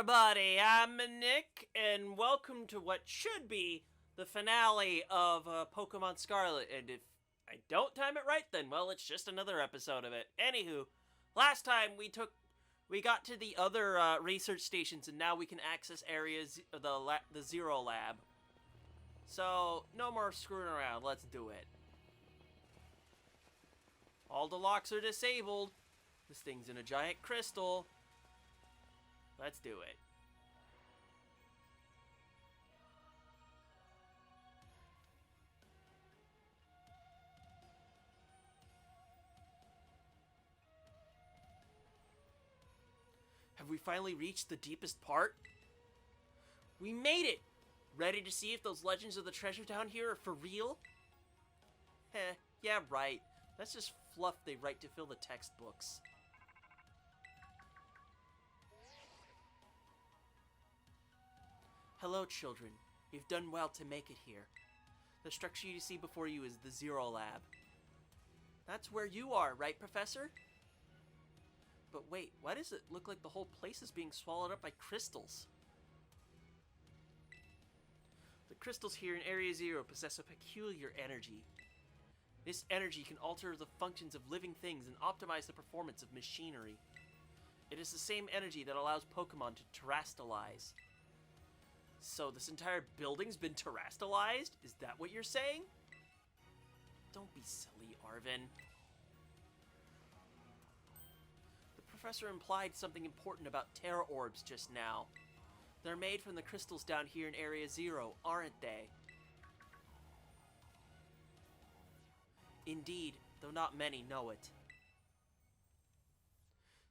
everybody, I'm Nick, and welcome to what should be the finale of Pokemon Scarlet. And if I don't time it right, then, well, it's just another episode of it. Anywho, last time we got to the other research stations, and now we can access areas, the Zero Lab. So, no more screwing around, let's do it. All the locks are disabled. This thing's in a giant crystal. Let's do it. Have we finally reached the deepest part? We made it! Ready to see if those legends of the treasure down here are for real? Heh, yeah right. That's just fluff they write to fill the textbooks. Hello, children. You've done well to make it here. The structure you see before you is the Zero Lab. That's where you are, right, Professor? But wait, why does it look like the whole place is being swallowed up by crystals? The crystals here in Area Zero possess a peculiar energy. This energy can alter the functions of living things and optimize the performance of machinery. It is the same energy that allows Pokemon to terastalize. So this entire building's been terastalized? Is that what you're saying? Don't be silly, Arvin. The professor implied something important about Terra Orbs just now. They're made from the crystals down here in Area Zero, aren't they? Indeed, though not many know it.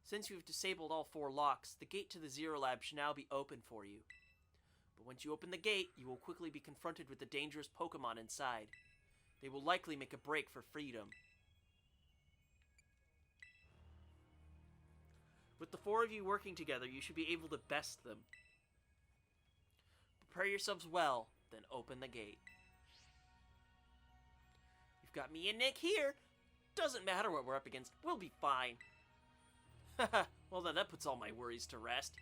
Since you've disabled all 4 locks, the gate to the Zero Lab should now be open for you. But once you open the gate, you will quickly be confronted with the dangerous Pokemon inside. They will likely make a break for freedom. With the 4 of you working together, you should be able to best them. Prepare yourselves well, then open the gate. You've got me and Nick here. Doesn't matter what we're up against, we'll be fine. Haha, well then that puts all my worries to rest.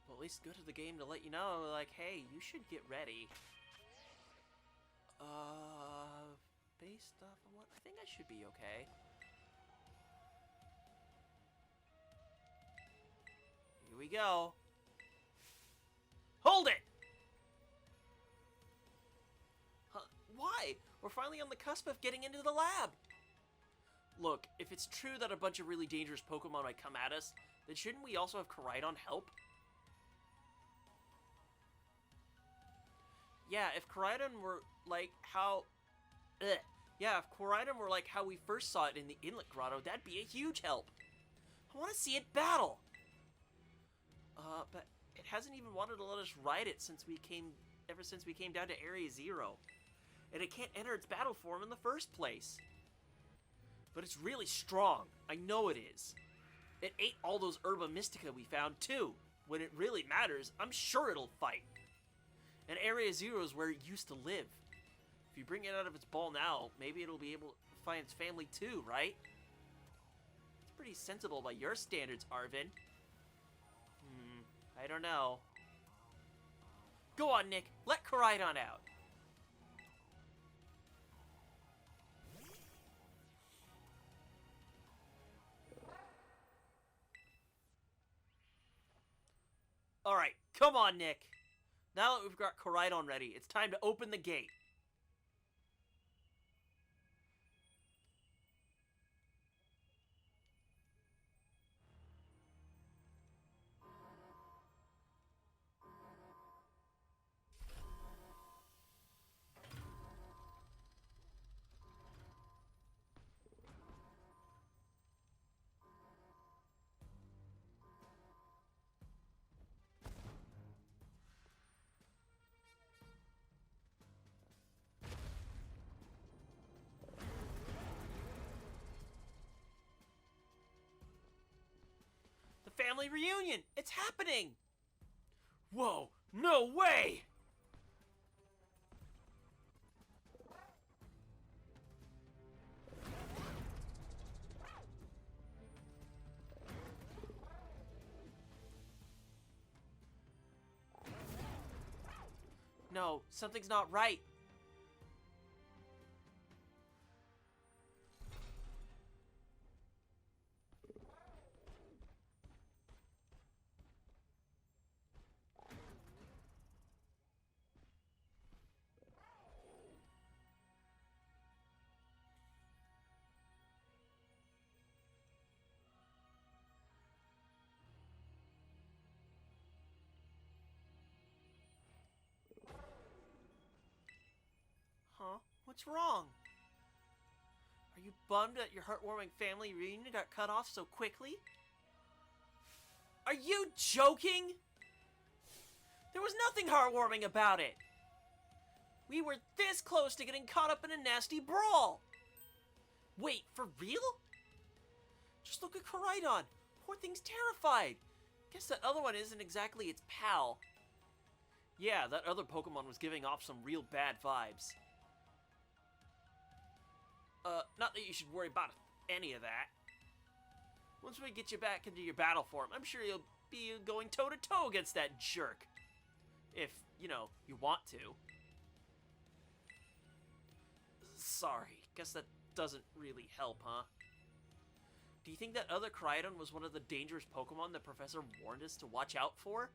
Well, at least go to the game to let you know, like, hey, you should get ready. Based off of what? I think I should be okay. Here we go. Hold it! Huh, why? We're finally on the cusp of getting into the lab. Look, if it's true that a bunch of really dangerous Pokemon might come at us, then shouldn't we also have Koraidon help? Yeah, if Koraidon were like how... Yeah, if Koraidon were like how we first saw it in the Inlet Grotto, that'd be a huge help. I want to see it battle! But it hasn't even wanted to let us ride it ever since we came down to Area Zero. And it can't enter its battle form in the first place. But it's really strong. I know it is. It ate all those Herba Mystica we found, too. When it really matters, I'm sure it'll fight. And Area Zero is where it used to live. If you bring it out of its ball now, maybe it'll be able to find its family too, right? It's pretty sensible by your standards, Arvin. I don't know. Go on, Nick. Let Koraidon out. Alright, come on, Nick. Now that we've got Koraidon ready, it's time to open the gate. Family reunion! It's happening! Whoa, no way! no, something's not right. Huh? What's wrong? Are you bummed that your heartwarming family reunion got cut off so quickly? Are you joking? There was nothing heartwarming about it. We were this close to getting caught up in a nasty brawl. Wait, for real? Just look at Koraidon. Poor thing's terrified. Guess that other one isn't exactly its pal. Yeah, that other Pokemon was giving off some real bad vibes. Not that you should worry about any of that. Once we get you back into your battle form, I'm sure you'll be going toe-to-toe against that jerk. If, you know, you want to. Sorry, guess that doesn't really help, huh? Do you think that other Koraidon was one of the dangerous Pokemon the professor warned us to watch out for?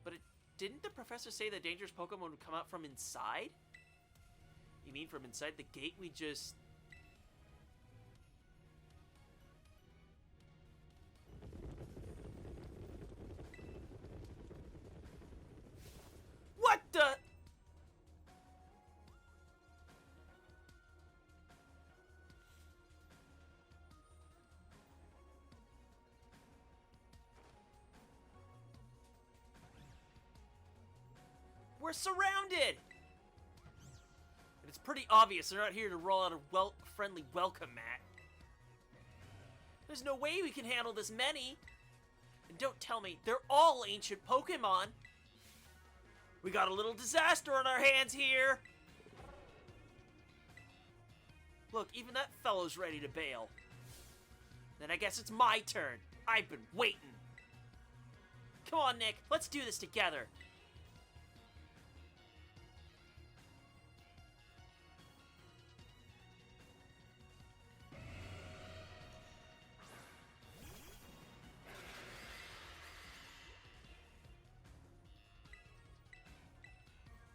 But didn't the professor say the dangerous Pokemon would come out from inside? You mean from inside the gate we just... What the... We're surrounded! And it's pretty obvious they're not here to roll out a friendly welcome mat. There's no way we can handle this many. And don't tell me they're all ancient Pokemon. We got a little disaster on our hands here. Look, even that fellow's ready to bail. Then I guess it's my turn. I've been waiting. Come on, Nick. Let's do this together.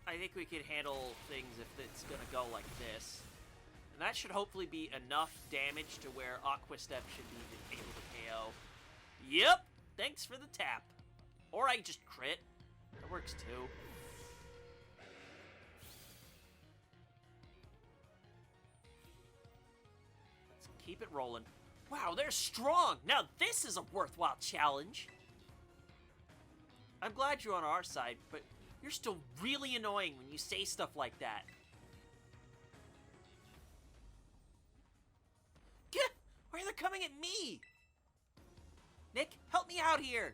I think we can handle things if it's gonna go like this. And that should hopefully be enough damage to where Aquastep should be able to KO. Yep! Thanks for the tap. Or I just crit. That works too. Let's keep it rolling. Wow, they're strong! Now this is a worthwhile challenge! I'm glad you're on our side, but you're still really annoying when you say stuff like that. Gah! Why are they coming at me? Nick, help me out here!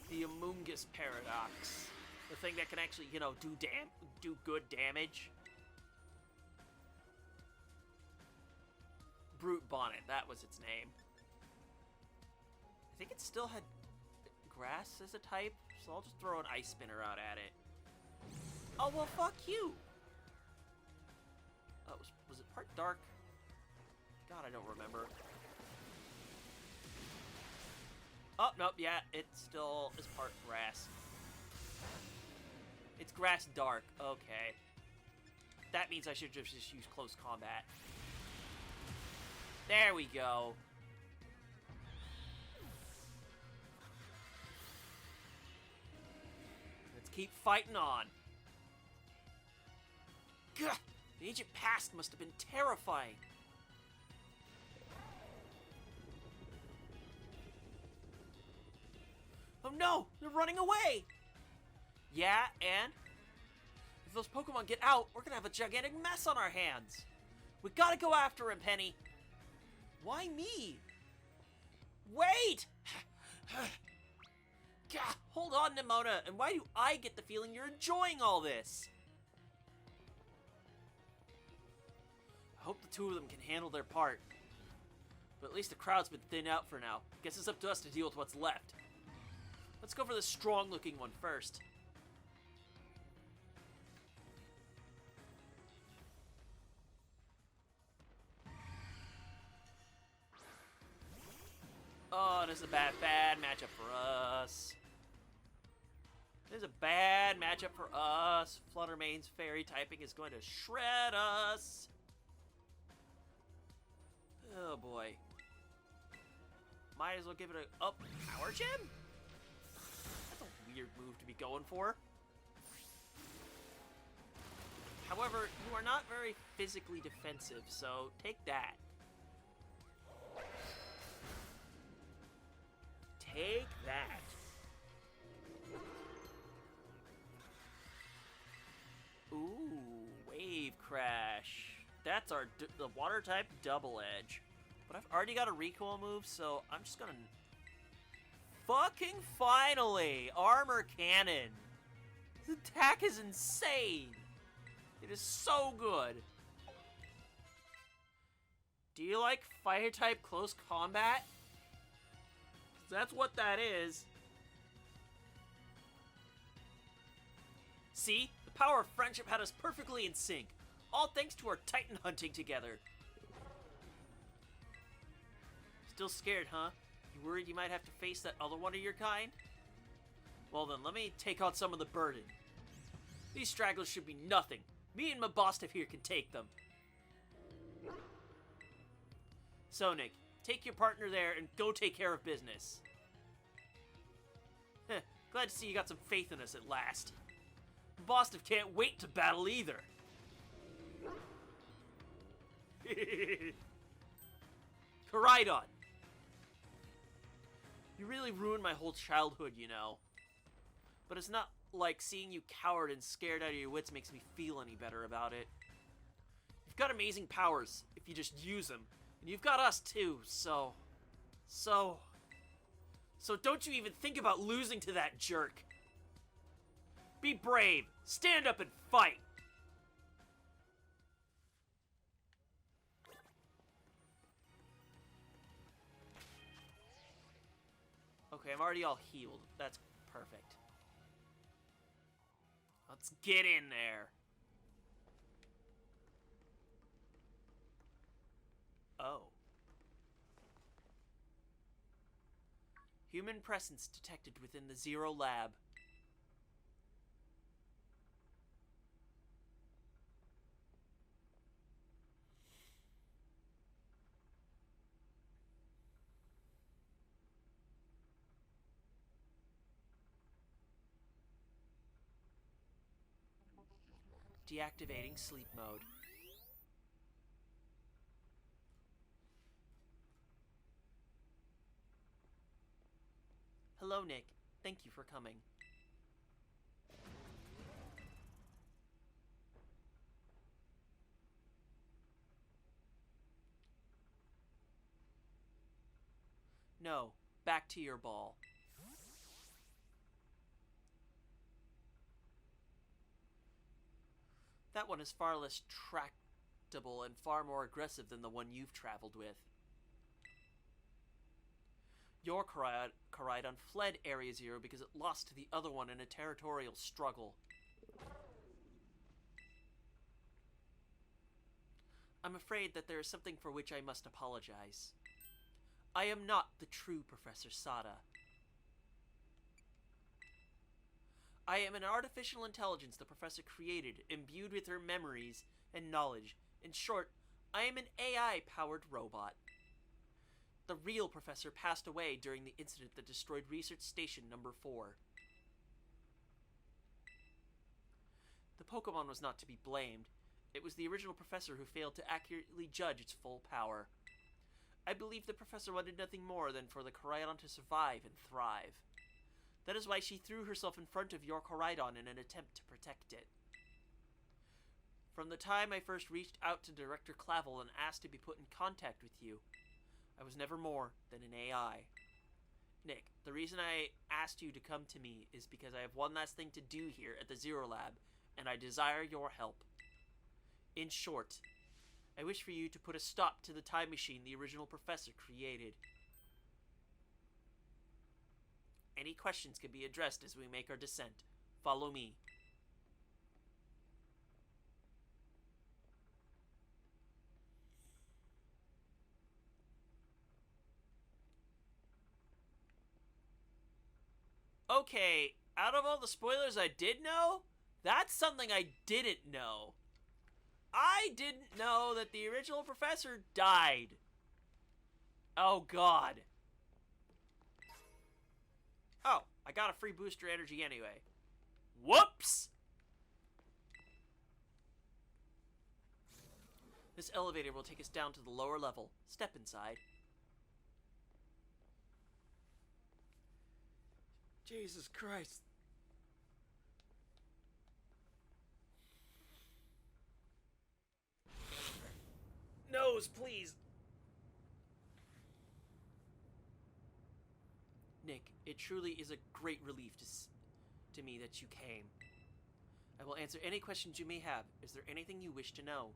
The Amoongus Paradox. The thing that can actually, you know, do good damage. Brute Bonnet, that was its name. I think it still had grass as a type, so I'll just throw an Ice Spinner out at it. Oh, well, fuck you! Was it part dark? God, I don't remember. Oh, nope, yeah, it still is part grass. It's grass dark, okay. That means I should just use close combat. There we go. Let's keep fighting on. Gah! The ancient past must have been terrifying. Oh no! They're running away! Yeah, and? If those Pokemon get out, we're gonna have a gigantic mess on our hands. We gotta go after him, Penny. Why me? Wait! Gah, hold on, Nimona. And why do I get the feeling you're enjoying all this? I hope the two of them can handle their part. But at least the crowd's been thinned out for now. Guess it's up to us to deal with what's left. Let's go for the strong-looking one first. Oh, this is a bad matchup for us. This is a bad matchup for us. Fluttermane's fairy typing is going to shred us. Oh boy. Might as well give it a power gem? That's a weird move to be going for. However, you are not very physically defensive, so take that. Take that. Ooh, Wave Crash. That's our the water type double edge. But I've already got a recoil move, so I'm just gonna... Fucking finally! Armor Cannon! This attack is insane! It is so good! Do you like fire type close combat? That's what that is. See? The power of friendship had us perfectly in sync. All thanks to our Titan hunting together. Still scared, huh? You worried you might have to face that other one of your kind? Well then, let me take on some of the burden. These stragglers should be nothing. Me and my boss here can take them. So, Nick, take your partner there and go take care of business. Heh, glad to see you got some faith in us at last. Boston can't wait to battle either. Koraidon. You really ruined my whole childhood, you know. But it's not like seeing you coward and scared out of your wits makes me feel any better about it. You've got amazing powers, if you just use them. And you've got us too, so don't you even think about losing to that jerk. Be brave, stand up and fight. Okay, I'm already all healed. That's perfect. Let's get in there. Oh. Human presence detected within the Zero Lab. Deactivating sleep mode. Hello, Nick. Thank you for coming. No, back to your ball. That one is far less tractable and far more aggressive than the one you've traveled with. Your Koraidon fled Area Zero because it lost to the other one in a territorial struggle. I'm afraid that there is something for which I must apologize. I am not the true Professor Sada. I am an artificial intelligence the Professor created, imbued with her memories and knowledge. In short, I am an AI-powered robot. The real Professor passed away during the incident that destroyed Research Station Number 4. The Pokémon was not to be blamed. It was the original Professor who failed to accurately judge its full power. I believe the Professor wanted nothing more than for the Koraidon to survive and thrive. That is why she threw herself in front of your Koraidon in an attempt to protect it. From the time I first reached out to Director Clavel and asked to be put in contact with you, I was never more than an AI. Nick, the reason I asked you to come to me is because I have one last thing to do here at the Zero Lab, and I desire your help. In short, I wish for you to put a stop to the time machine the original professor created. Any questions can be addressed as we make our descent. Follow me. Okay, out of all the spoilers I did know, that's something I didn't know. I didn't know that the original professor died. Oh, God. Oh, I got a free booster energy anyway. Whoops! This elevator will take us down to the lower level. Step inside. Jesus Christ. Nose, please. Nick, it truly is a great relief to me that you came. I will answer any questions you may have. Is there anything you wish to know?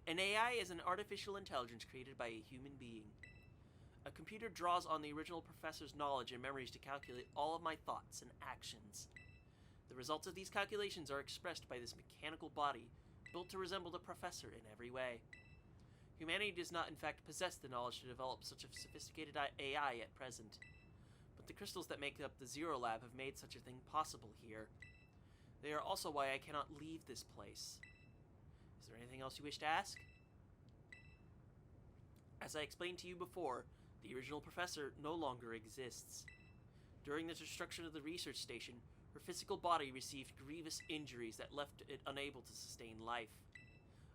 An AI is an artificial intelligence created by a human being. A computer draws on the original professor's knowledge and memories to calculate all of my thoughts and actions. The results of these calculations are expressed by this mechanical body, built to resemble the professor in every way. Humanity does not in fact possess the knowledge to develop such a sophisticated AI at present. But the crystals that make up the Zero Lab have made such a thing possible here. They are also why I cannot leave this place. Is there anything else you wish to ask? As I explained to you before, the original professor no longer exists. During the destruction of the research station, her physical body received grievous injuries that left it unable to sustain life.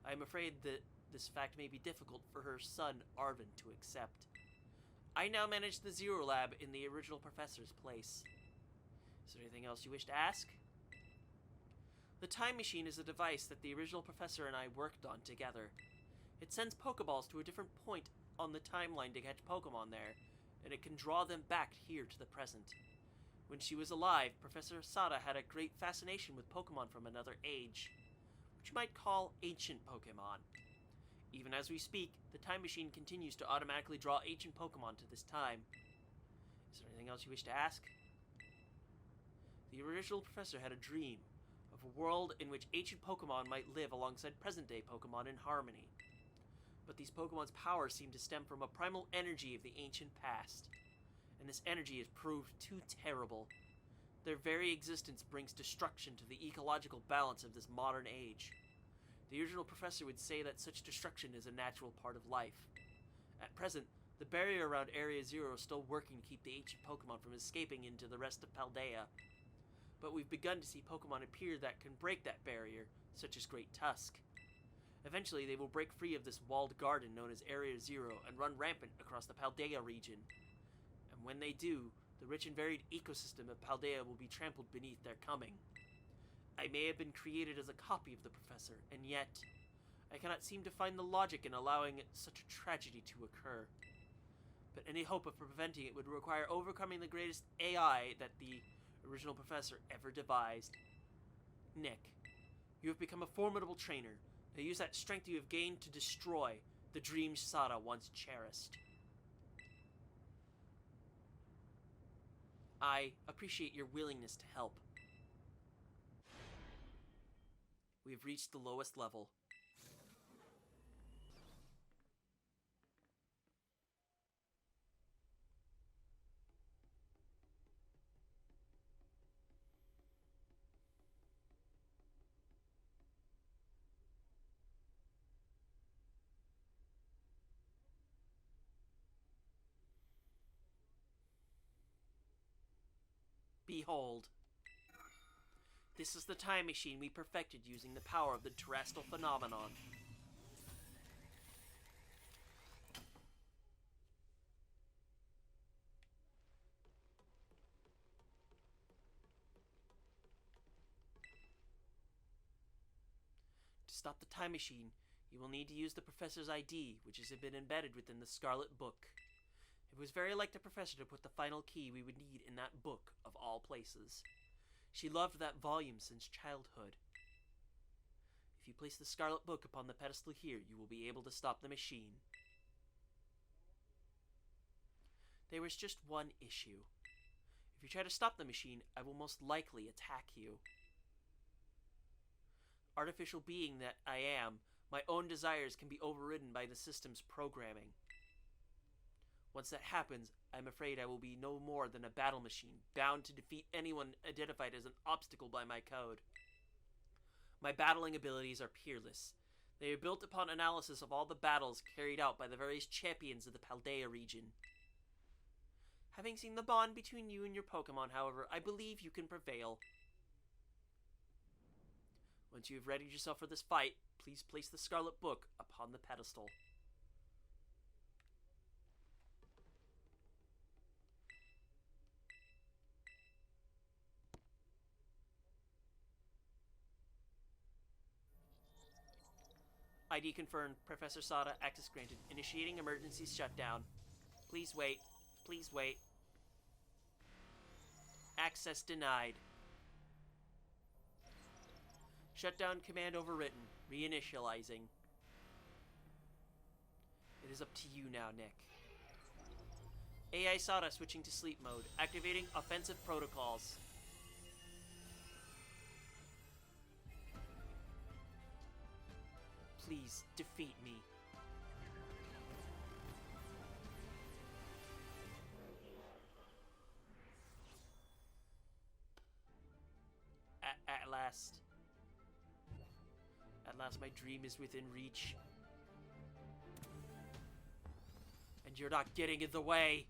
I am afraid that this fact may be difficult for her son, Arvin, to accept. I now manage the Zero Lab in the original professor's place. Is there anything else you wish to ask? The time machine is a device that the original professor and I worked on together. It sends Pokeballs to a different point on the timeline to catch Pokemon there, and it can draw them back here to the present. When she was alive, Professor Asada had a great fascination with Pokemon from another age, which you might call ancient Pokemon. Even as we speak, the time machine continues to automatically draw ancient Pokemon to this time. Is there anything else you wish to ask? The original professor had a dream of a world in which ancient Pokemon might live alongside present-day Pokemon in harmony. But these Pokemon's powers seem to stem from a primal energy of the ancient past, and this energy has proved too terrible. Their very existence brings destruction to the ecological balance of this modern age. The original professor would say that such destruction is a natural part of life. At present, the barrier around Area Zero is still working to keep the ancient Pokemon from escaping into the rest of Paldea. But we've begun to see Pokemon appear that can break that barrier, such as Great Tusk. Eventually, they will break free of this walled garden known as Area Zero and run rampant across the Paldea region. And when they do, the rich and varied ecosystem of Paldea will be trampled beneath their coming. I may have been created as a copy of the professor, and yet I cannot seem to find the logic in allowing such a tragedy to occur. But any hope of preventing it would require overcoming the greatest AI that the original professor ever devised. Nick, you have become a formidable trainer. Now use that strength you have gained to destroy the dreams Sada once cherished. I appreciate your willingness to help. We have reached the lowest level. Behold. This is the time machine we perfected using the power of the terrestrial phenomenon. To stop the time machine, you will need to use the professor's ID, which has been embedded within the Scarlet Book. It was very like the professor to put the final key we would need in that book of all places. She loved that volume since childhood. If you place the Scarlet Book upon the pedestal here, you will be able to stop the machine. There was just one issue. If you try to stop the machine, I will most likely attack you. Artificial being that I am, my own desires can be overridden by the system's programming. Once that happens, I'm afraid I will be no more than a battle machine, bound to defeat anyone identified as an obstacle by my code. My battling abilities are peerless. They are built upon analysis of all the battles carried out by the various champions of the Paldea region. Having seen the bond between you and your Pokémon, however, I believe you can prevail. Once you have readied yourself for this fight, please place the Scarlet Book upon the pedestal. ID confirmed. Professor Sada, access granted. Initiating emergency shutdown. Please wait. Please wait. Access denied. Shutdown command overwritten. Reinitializing. It is up to you now, Nick. AI Sada switching to sleep mode. Activating offensive protocols. Please defeat me. At last. At last my dream is within reach. And you're not getting in the way.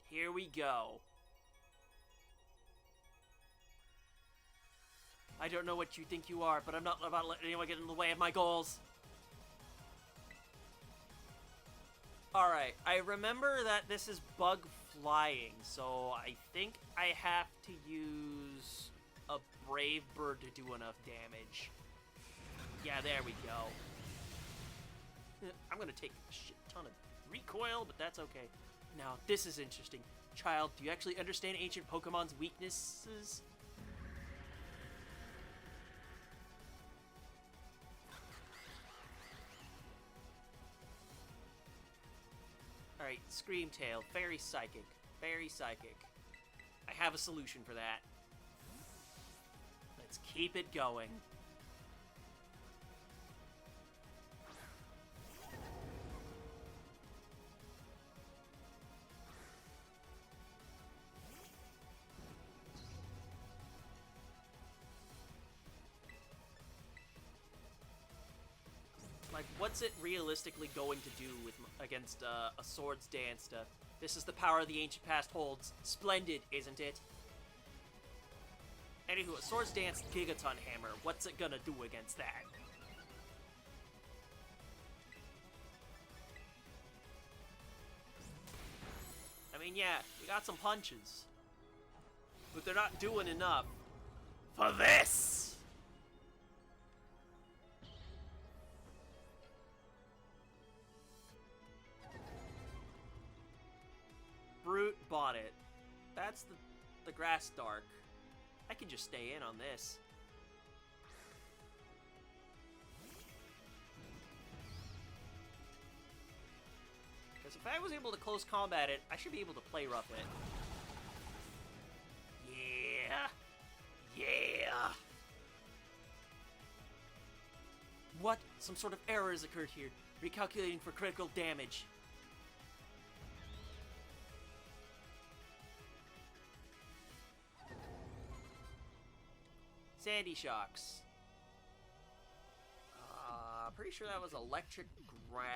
Here we go. I don't know what you think you are, but I'm not about to let anyone get in the way of my goals. Alright, I remember that this is bug flying, so I think I have to use a Brave Bird to do enough damage. Yeah, there we go. I'm gonna take a shit ton of recoil, but that's okay. Now, this is interesting. Child, do you actually understand ancient Pokemon's weaknesses? Alright, Screamtail, very psychic. Very psychic. I have a solution for that. Let's keep it going. Like, what's it realistically going to do with against a Swords Dance? This is the power the ancient past holds. Splendid, isn't it? Anywho, a Swords Dance Gigaton Hammer. What's it gonna do against that? I mean, yeah, we got some punches, but they're not doing enough for this. Brute bought it. That's the grass dark. I can just stay in on this. Because if I was able to close combat it, I should be able to play rough it. Yeah. Yeah. What? Some sort of error has occurred here. Recalculating for critical damage. Sandy Shocks. Pretty sure that was electric ground.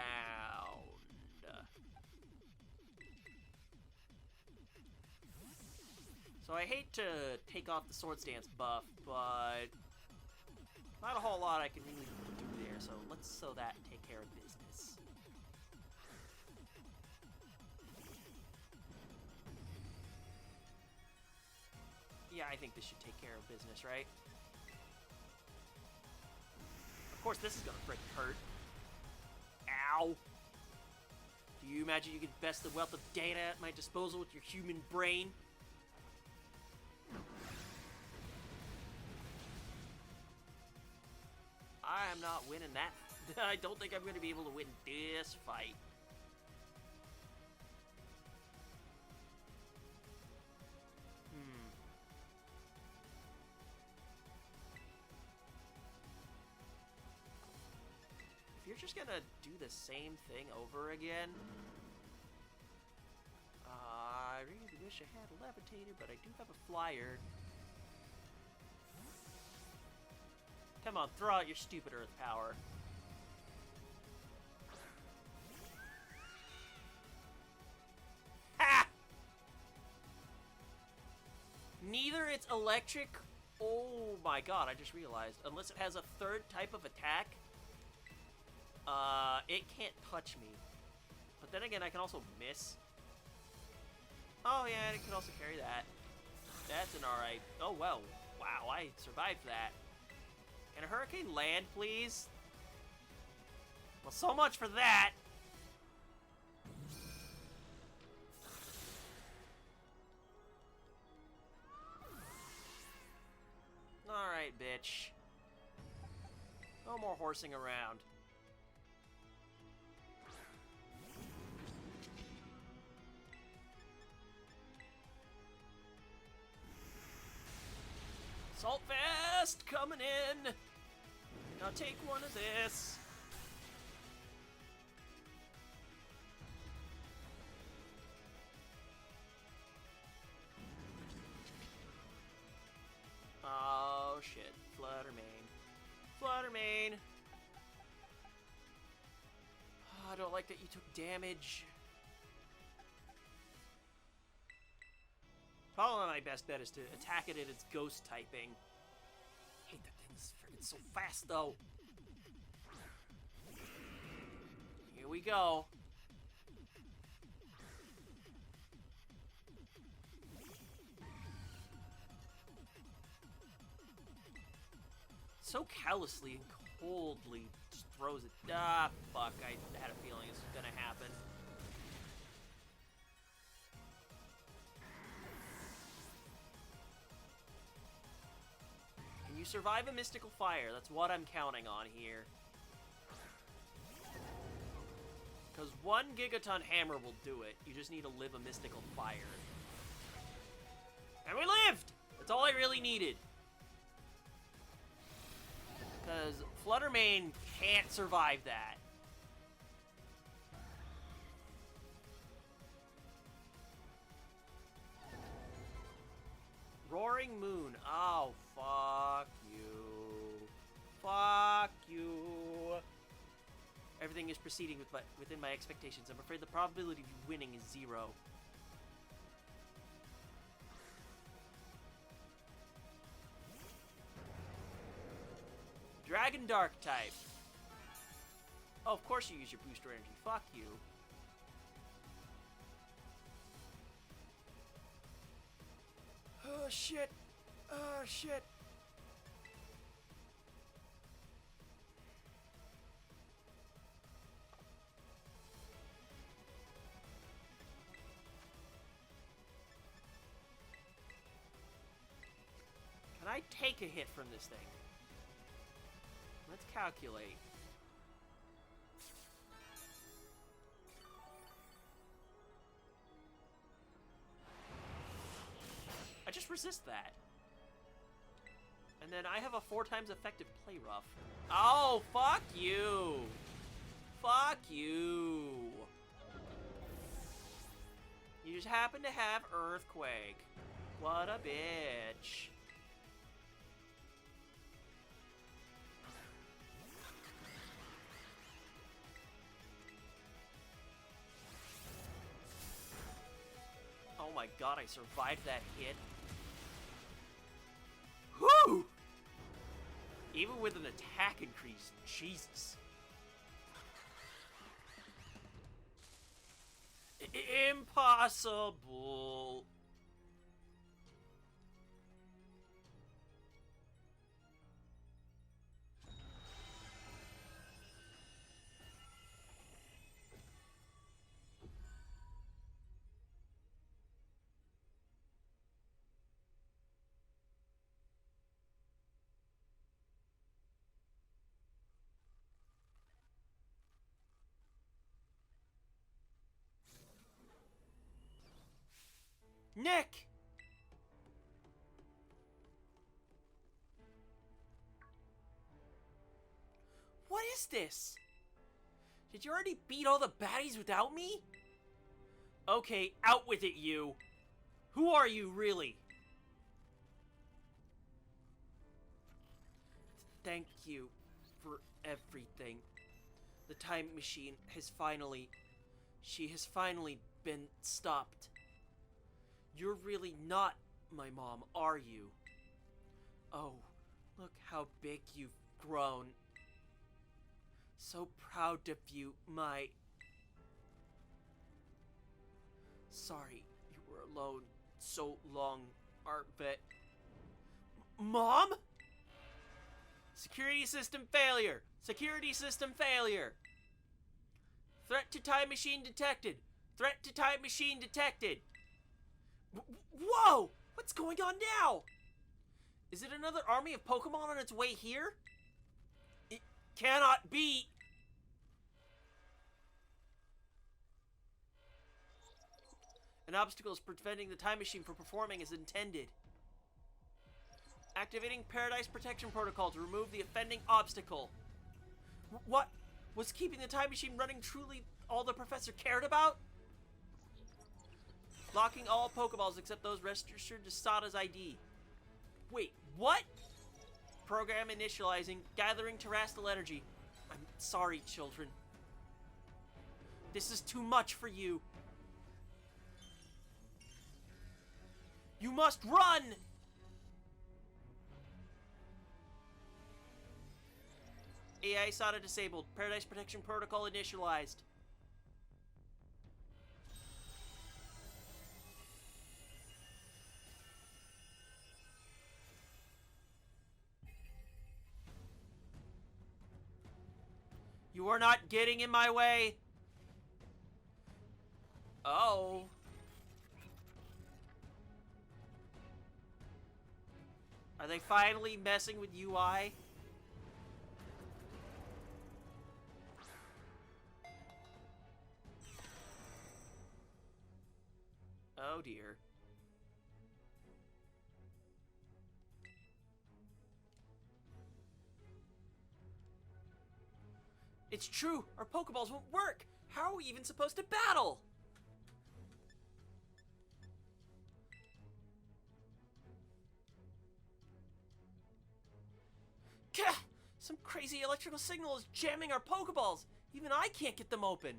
So I hate to take off the Swords Dance buff, but not a whole lot I can really do there, so let's that take care of business. I think this should take care of business, right? Of course, this is gonna frickin' hurt. Ow! Do you imagine you could best the wealth of data at my disposal with your human brain? I am not winning that. I don't think I'm going to be able to win this fight. If you're just going to do the same thing over again... I really wish I had a levitator, but I do have a flyer. Come on, throw out your stupid earth power. Ha! Neither it's electric... Oh my god, I just realized. Unless it has a third type of attack, it can't touch me. But then again, I can also miss. Oh yeah, it can also carry that. That's an alright... Oh well, wow, I survived that. Can a hurricane land, please? Well, so much for that! Alright, bitch. No more horsing around. Salt Fest coming in! Now take one of this. Oh shit, Fluttermane. Fluttermane! Oh, I don't like that you took damage. Probably my best bet is to attack it at its ghost typing. I hate that thing's freaking so fast, though. Here we go. So callously and coldly just throws it. Ah, fuck. I had a feeling this was gonna happen. Can you survive a mystical fire? That's what I'm counting on here. Because one Gigaton Hammer will do it. You just need to live a mystical fire. And we lived! That's all I really needed. Because Fluttermane can't survive that. Roaring Moon. Oh, fuck you. Fuck you. Everything is proceeding within my expectations. I'm afraid the probability of you winning is 0. Dragon Dark type. Oh, of course you use your booster energy. Fuck you. Oh, shit. Oh, shit. Can I take a hit from this thing? Let's calculate. I just resist that. And then I have a 4 times effective play rough. Oh, fuck you. Fuck you. You just happen to have Earthquake. What a bitch. Oh my god, I survived that hit. Whew! Even with an attack increase, Jesus. Impossible. Nick! What is this? Did you already beat all the baddies without me? Okay, out with it, you. Who are you, really? Thank you for everything. The time machine has finally... She has finally been stopped. You're really not my mom, are you? Oh, look how big you've grown. So proud of you, my... Sorry, you were alone so long, Arbet. Mom? Security system failure! Security system failure! Threat to time machine detected! Threat to time machine detected! Whoa! What's going on now? Is it another army of Pokemon on its way here? It cannot be! An obstacle is preventing the time machine from performing as intended. Activating Paradise Protection Protocol to remove the offending obstacle. What? Was keeping the time machine running truly all the professor cared about? Locking all Pokeballs except those registered to Sada's ID. Wait, what? Program initializing, gathering terrestrial energy. I'm sorry, children. This is too much for you. You must run! AI SATA disabled. Paradise Protection Protocol initialized. You are not getting in my way. Oh. Are they finally messing with UI? Oh dear. It's true! Our Pokeballs won't work! How are we even supposed to battle? Gah! Some crazy electrical signal is jamming our Pokeballs! Even I can't get them open!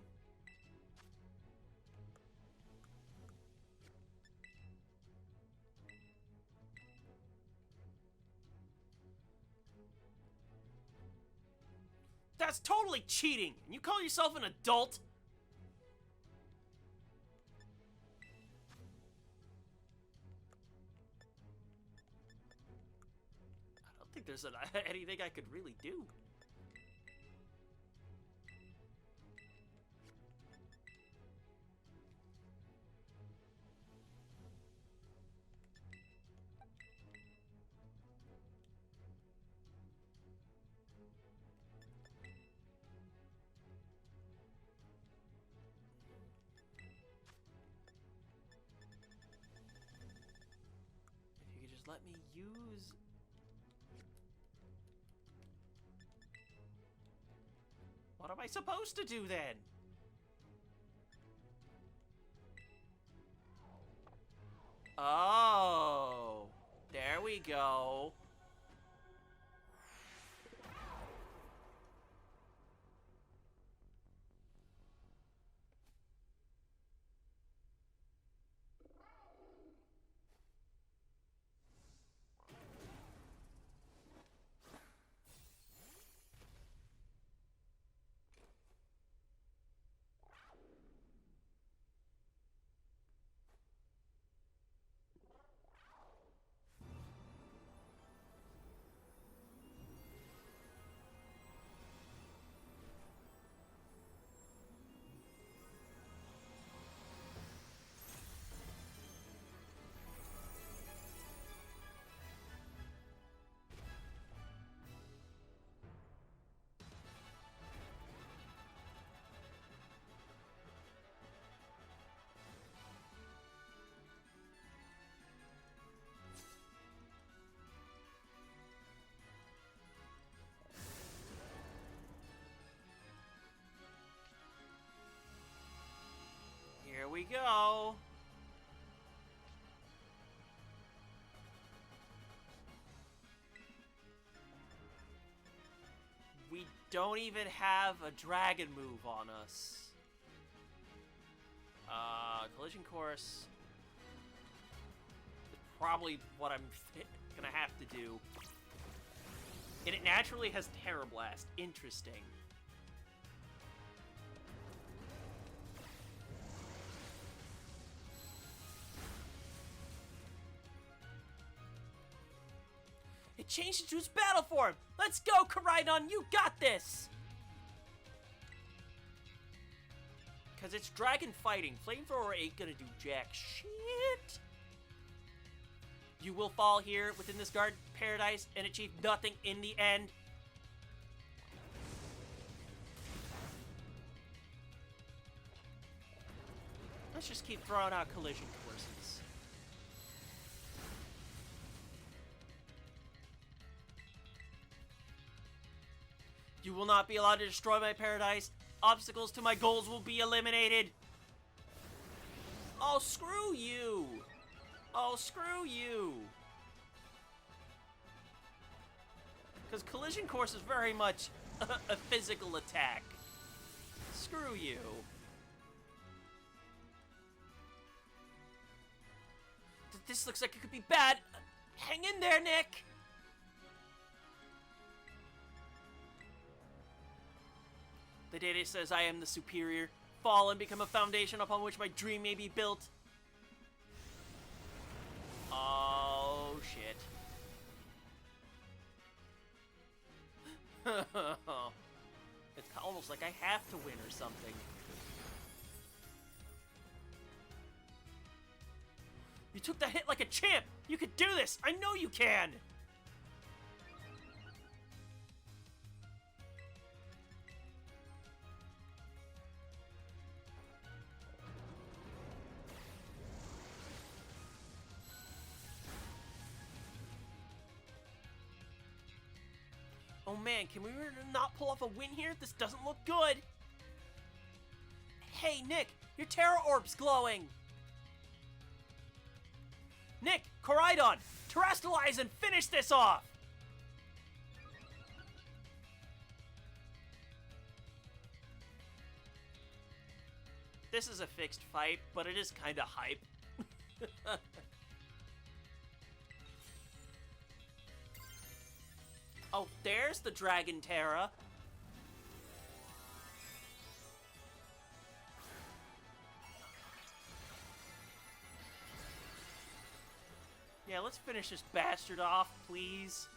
That's totally cheating! And you call yourself an adult? I don't think there's anything I could really do. If you could just let me use... What am I supposed to do then? Oh, there we go. we go. We don't even have a dragon move on us. Collision course. Is probably what I'm gonna have to do. And it naturally has Terra Blast. Interesting. It changed into its battle form! Let's go, Koraidon! You got this! Because it's dragon fighting. Flamethrower ain't gonna do jack shit. You will fall here within this guard paradise and achieve nothing in the end. Let's just keep throwing out collision courses. You will not be allowed to destroy my paradise. Obstacles to my goals will be eliminated. Oh, screw you. Oh, screw you. Because collision course is very much a physical attack. Screw you. This looks like it could be bad. Hang in there, Nick. The data says I am the superior. Fall and become a foundation upon which my dream may be built. Oh, shit. It's almost like I have to win or something. You took that hit like a champ! You could do this! I know you can! Oh man, can we not pull off a win here? This doesn't look good! Hey, Nick! Your Terra Orb's glowing! Nick! Koraidon! Terrestrialize and finish this off! This is a fixed fight, but it is kinda hype. Oh, there's the Dragon Terra. Yeah, let's finish this bastard off, please.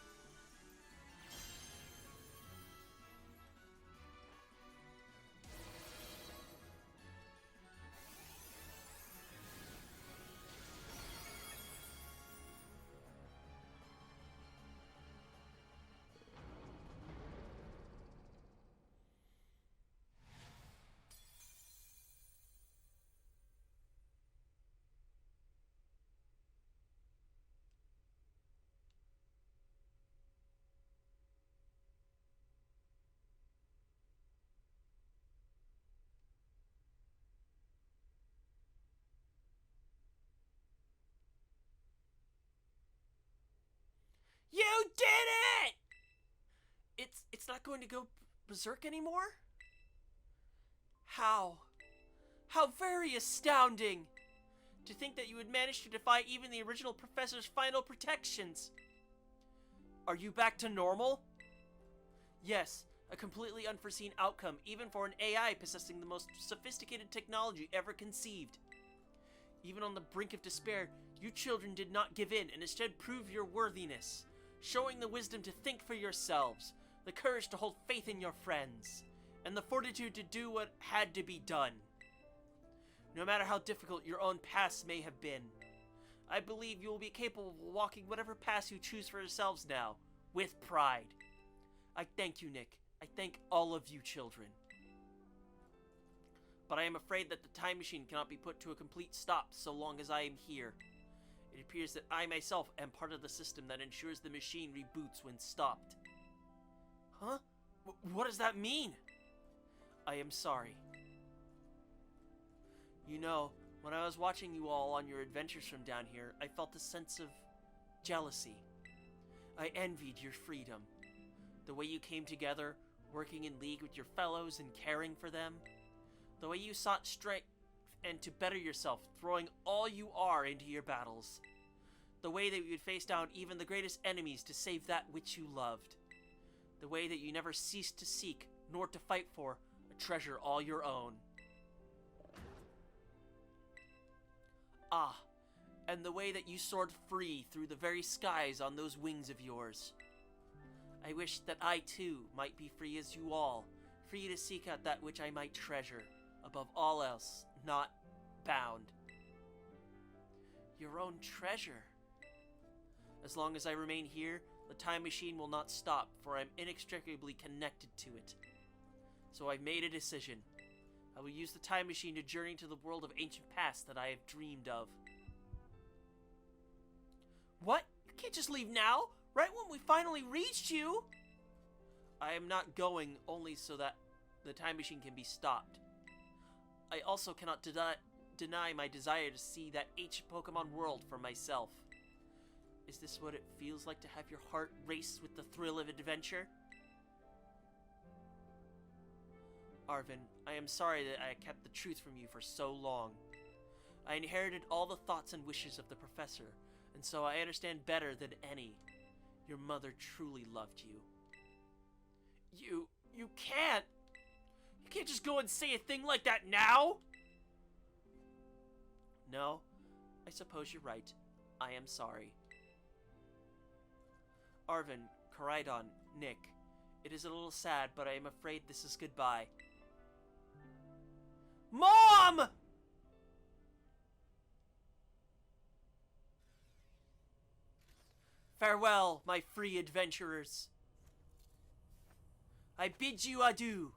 You did it! It's not going to go berserk anymore? How? How very astounding! To think that you would manage to defy even the original professor's final protections. Are you back to normal? Yes, a completely unforeseen outcome, even for an AI possessing the most sophisticated technology ever conceived. Even on the brink of despair, you children did not give in and instead proved your worthiness, showing the wisdom to think for yourselves, the courage to hold faith in your friends, and the fortitude to do what had to be done. No matter how difficult your own paths may have been, I believe you will be capable of walking whatever path you choose for yourselves now, with pride. I thank you, Nick. I thank all of you children. But I am afraid that the time machine cannot be put to a complete stop so long as I am here. It appears that I myself am part of the system that ensures the machine reboots when stopped. Huh? What does that mean? I am sorry. You know, When I was watching you all on your adventures from down here, I felt a sense of jealousy. I envied your freedom. The way you came together, working in league with your fellows and caring for them. The way you sought strength and to better yourself, throwing all you are into your battles. The way that you would face down even the greatest enemies to save that which you loved. The way that you never ceased to seek, nor to fight for, a treasure all your own. Ah, and the way that you soared free through the very skies on those wings of yours. I wish that I too might be free as you all, free to seek out that which I might treasure, above all else, not bound. Your own treasure. As long as I remain here, the time machine will not stop, for I'm inextricably connected to it. So I've made a decision. I will use the time machine to journey to the world of ancient past that I have dreamed of. What? You can't just leave now? Right when we finally reached you? I am not going only so that the time machine can be stopped. I also cannot deny my desire to see that ancient Pokemon world for myself. Is this what it feels like to have your heart race with the thrill of adventure? Arvin, I am sorry that I kept the truth from you for so long. I inherited all the thoughts and wishes of the professor, and so I understand better than any. Your mother truly loved you. You can't! You can't just go and say a thing like that now! No, I suppose you're right. I am sorry. Arvin, Koraidon, Nick, it is a little sad, but I am afraid this is goodbye. Mom! Farewell, my free adventurers. I bid you adieu.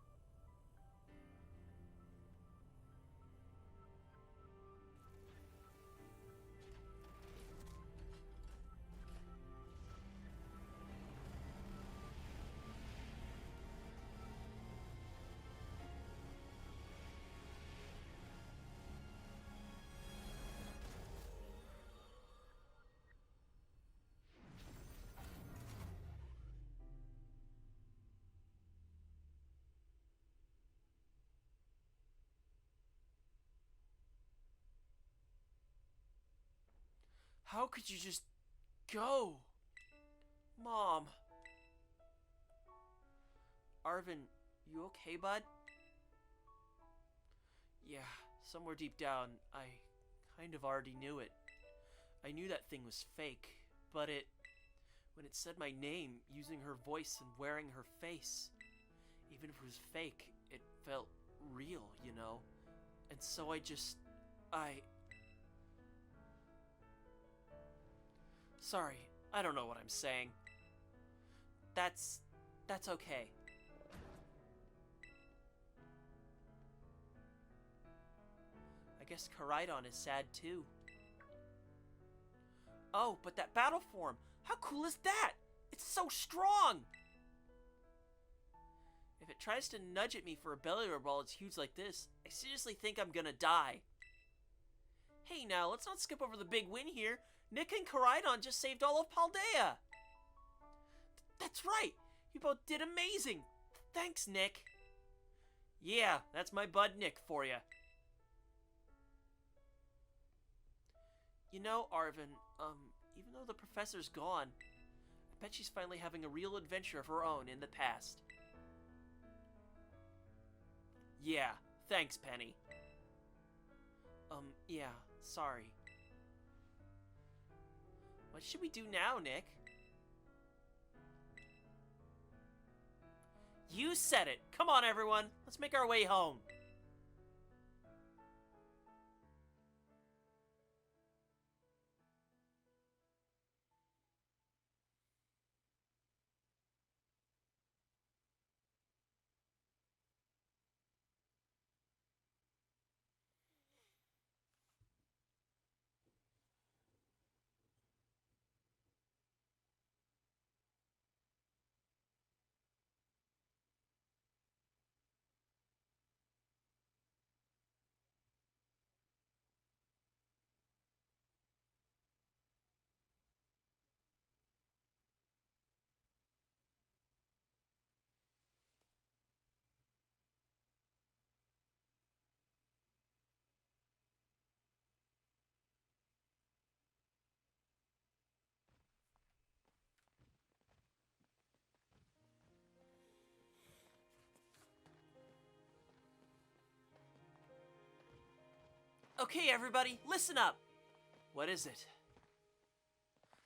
How could you just go? Mom. Arvin, you okay, bud? Yeah, somewhere deep down, I kind of already knew it. I knew that thing was fake, but when it said my name, using her voice and wearing her face, even if it was fake, it felt real, you know? And so Sorry, I don't know what I'm saying. That's okay. I guess Koraidon is sad too. Oh, but that battle form! How cool is that? It's so strong! If it tries to nudge at me for a belly rub while it's huge like this, I seriously think I'm gonna die. Hey now, let's not skip over the big win here. Nick and Koraidon just saved all of Paldea. That's right! You both did amazing! Thanks, Nick! Yeah, that's my bud Nick for you. You know, Arvin, even though the professor's gone, I bet she's finally having a real adventure of her own in the past. Yeah, thanks, Penny. Yeah, sorry. What should we do now, Nick? You said it! Come on, everyone! Let's make our way home! Okay, everybody, listen up. What is it?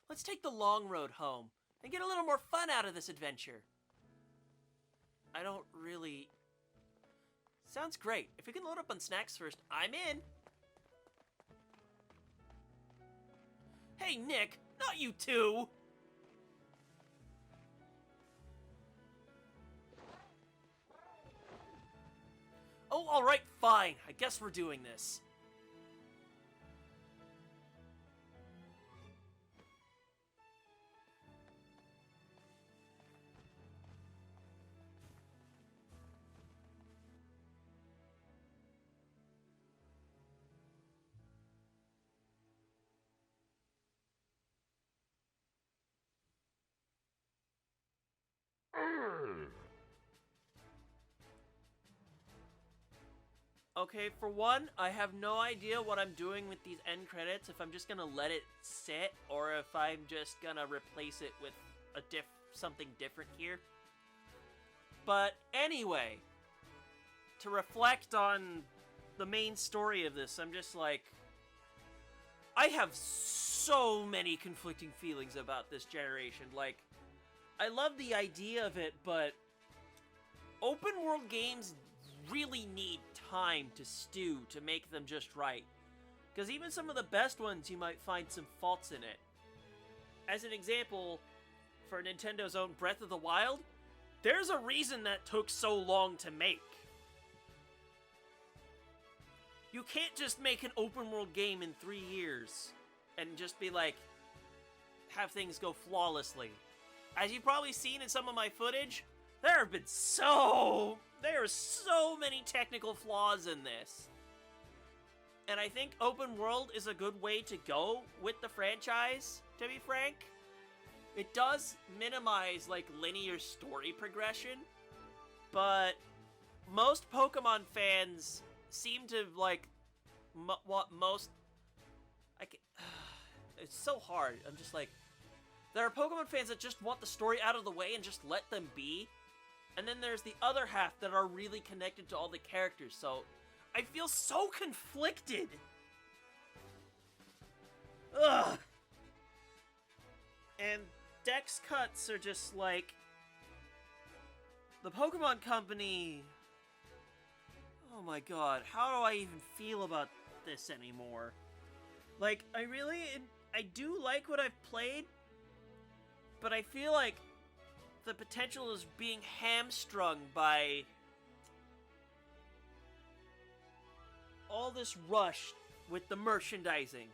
Let's take the long road home and get a little more fun out of this adventure. I don't really... Sounds great. If we can load up on snacks first, I'm in. Hey, Nick, not you too! Oh, alright, fine. I guess we're doing this. Okay, for one, I have no idea what I'm doing with these end credits, if I'm just gonna let it sit, or if I'm just gonna replace it with something different here. But anyway, to reflect on the main story of this, I'm just like, I have so many conflicting feelings about this generation. Like, I love the idea of it, but open world games really need time to stew to make them just right. Because even some of the best ones, you might find some faults in it. As an example, for Nintendo's own Breath of the Wild, there's a reason that took so long to make. You can't just make an open world game in 3 years and just be like, have things go flawlessly. As you've probably seen in some of my footage, there are so many technical flaws in this. And I think open world is a good way to go with the franchise, to be frank. It does minimize, like, linear story progression, but most Pokemon fans seem to, like, it's so hard. I'm just like, there are Pokemon fans that just want the story out of the way and just let them be. And then there's the other half that are really connected to all the characters, so I feel so conflicted. Ugh. And Dex cuts are just like, the Pokemon Company... Oh my god, how do I even feel about this anymore? Like, I do like what I've played, but I feel like the potential is being hamstrung by all this rush with the merchandising.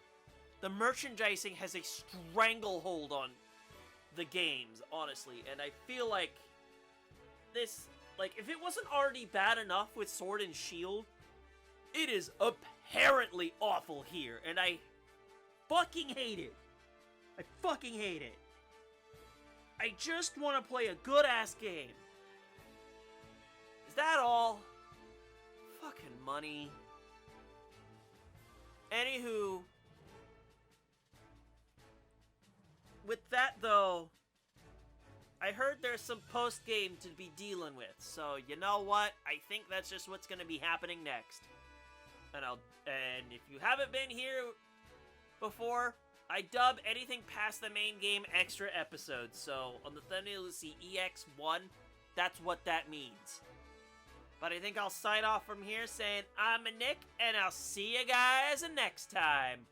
The merchandising has a stranglehold on the games, honestly, and I feel like this, like, if it wasn't already bad enough with Sword and Shield, it is apparently awful here, and I fucking hate it. I fucking hate it. I just want to play a good-ass game. Is that all? Fucking money. Anywho, with that, though, I heard there's some post-game to be dealing with, so you know what? I think that's just what's going to be happening next. And if you haven't been here before, I dub anything past the main game extra episodes, so on the thumbnail you'll see EX1, that's what that means. But I think I'll sign off from here saying I'm a Nick, and I'll see you guys next time.